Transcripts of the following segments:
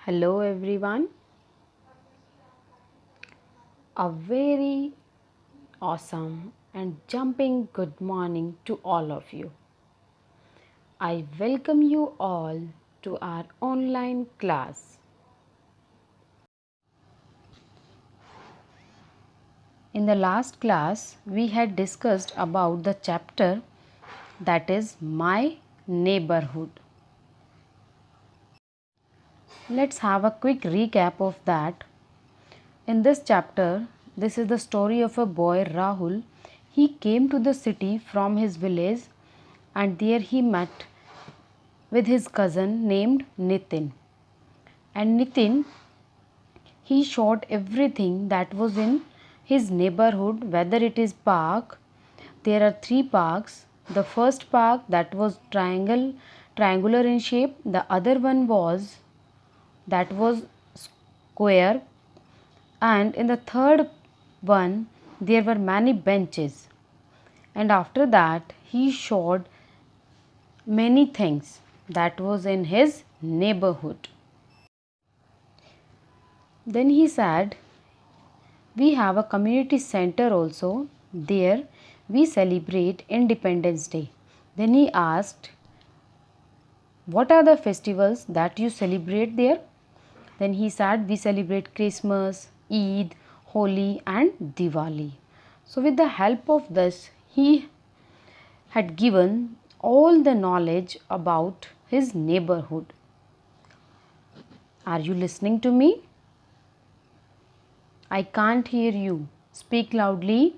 Hello everyone. A very awesome and jumping good morning to all of you. I welcome you all to our online class. In the last class, we had discussed about the chapter that is My Neighborhood. Let's have a quick recap of that. In this chapter, this is the story of a boy Rahul. He came to the city from his village and there he met with his cousin named Nitin. And Nitin, he showed everything that was in his neighborhood, whether it is park. There are three parks. The first park that was triangular in shape. The other one was square, and in the third one there were many benches. And after that he showed many things that was in his neighborhood. Then he said, we have a community center also. There we celebrate Independence Day. Then he asked, what are the festivals that you celebrate there? Then he said, we celebrate Christmas, Eid, Holi and Diwali. So with the help of this, he had given all the knowledge about his neighborhood. Are you listening to me? I can't hear you. Speak loudly.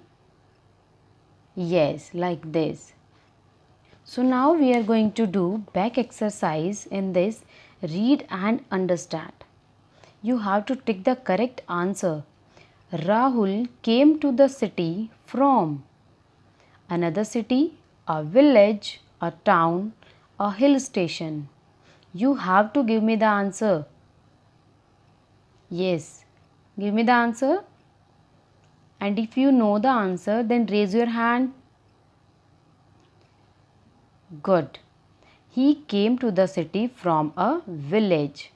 Yes, like this. So now we are going to do back exercise in this read and understand. You have to tick the correct answer. Rahul came to the city from another city, a village, a town, a hill station. You have to give me the answer. Yes, give me the answer. And if you know the answer, then raise your hand. Good. He came to the city from a village.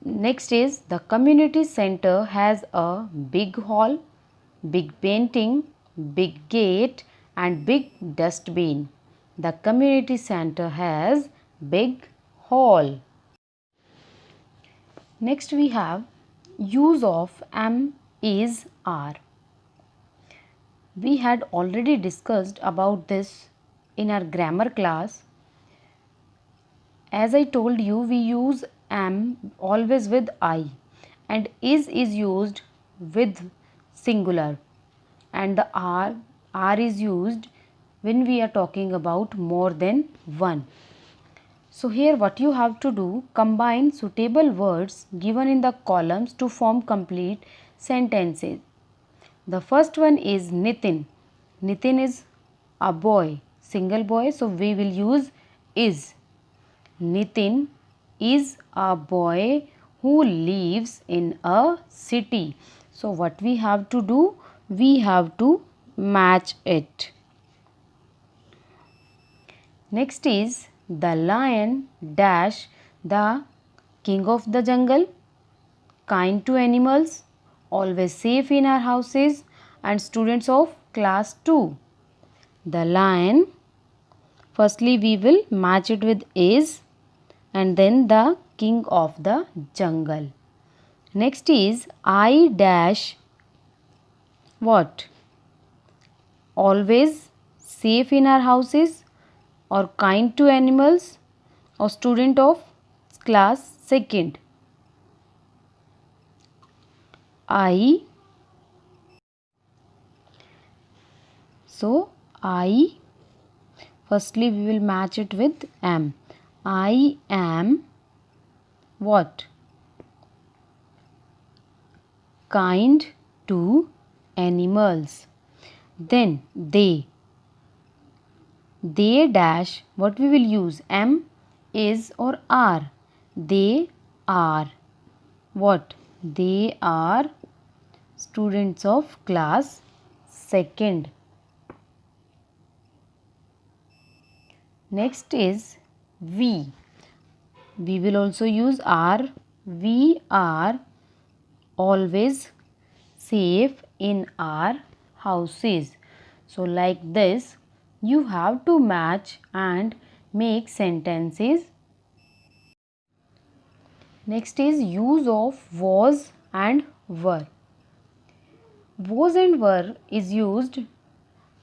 Next is the community center has a big hall, big painting, big gate and big dustbin. The community center has big hall. Next we have use of am, is, are. We had already discussed about this in our grammar class. As I told you, we use am always with I, and is used with singular, and the are is used when we are talking about more than one. So here what you have to do, combine suitable words given in the columns to form complete sentences. The first one is Nitin. Nitin is a boy, single boy, so we will use is. Nitin is a boy who lives in a city. So what we have to do? We have to match it. Next is the lion dash the king of the jungle, kind to animals, always safe in our houses and students of class 2. The lion, firstly we will match it with is and then the king of the jungle. Next is I dash what? Always safe in our houses or kind to animals or student of class 2nd. I firstly we will match it with am. I am what? Kind to animals. Then they dash what we will use, am, is or are. They are what? They are students of class 2nd. Next is we will also use are we are always safe in our houses. So like this you have to match and make sentences. Next is use of was and were. Was and were is used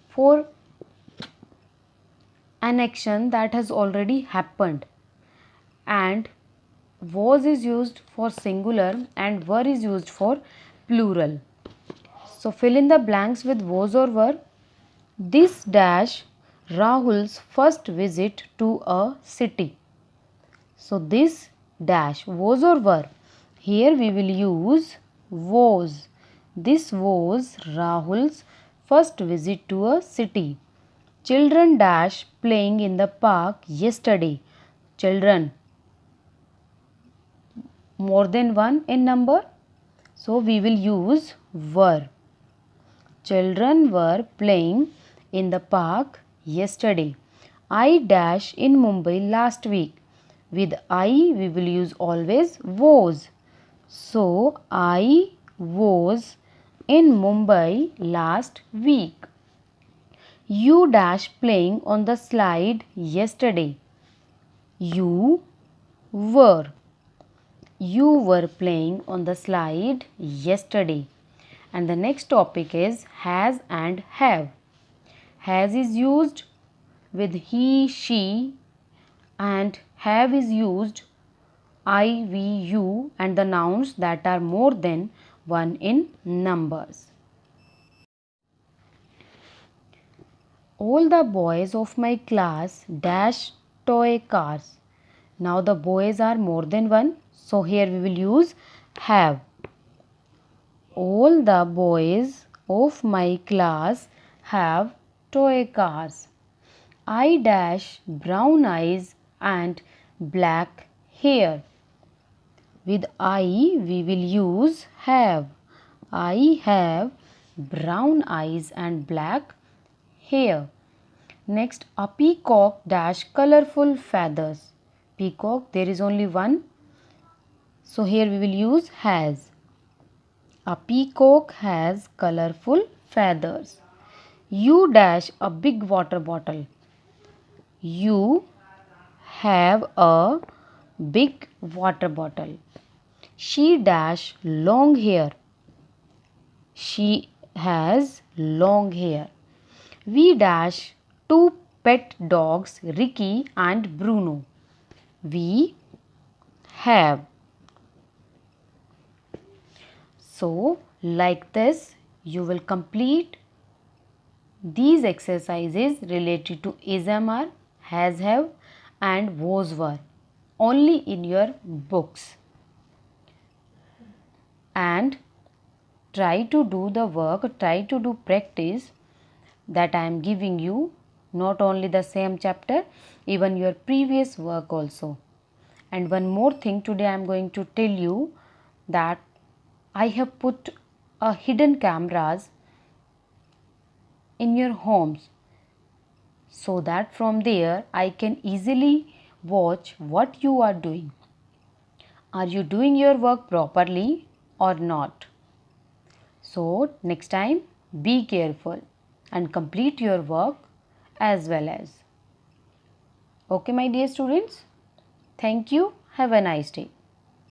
for an action that has already happened, and was is used for singular and were is used for plural. So fill in the blanks with was or were. This dash Rahul's first visit to a city. So this dash was or were. Here we will use was. This was Rahul's first visit to a city. Children dash playing in the park yesterday. Children, more than one in number. So we will use were. Children were playing in the park yesterday. I dash in Mumbai last week. With I we will use always was. So I was in Mumbai last week. You dash playing on the slide yesterday. You were. You were playing on the slide yesterday. And the next topic is has and have. Has is used with he, she, and have is used I, we, you, and the nouns that are more than one in numbers. All the boys of my class dash toy cars. Now the boys are more than one, so here we will use have. All the boys of my class have toy cars. I dash brown eyes and black hair. With I we will use have. I have brown eyes and black hair. Next, a peacock dash colorful feathers. Peacock, there is only one, so here we will use has. A peacock has colorful feathers. You dash a big water bottle. You have a big water bottle. She dash long hair. She has long hair. We dash two pet dogs, Ricky and Bruno. We have. So like this you will complete these exercises related to is, am, are, has, have and was, were only in your books, and try to do the work, try to do practice that I am giving you, not only the same chapter, even your previous work also. And one more thing, today I am going to tell you that I have put a hidden cameras in your homes, so that from there I can easily watch what you are doing. Are you doing your work properly or not? So next time be careful and complete your work as well as. Okay my dear students, thank you, have a nice day.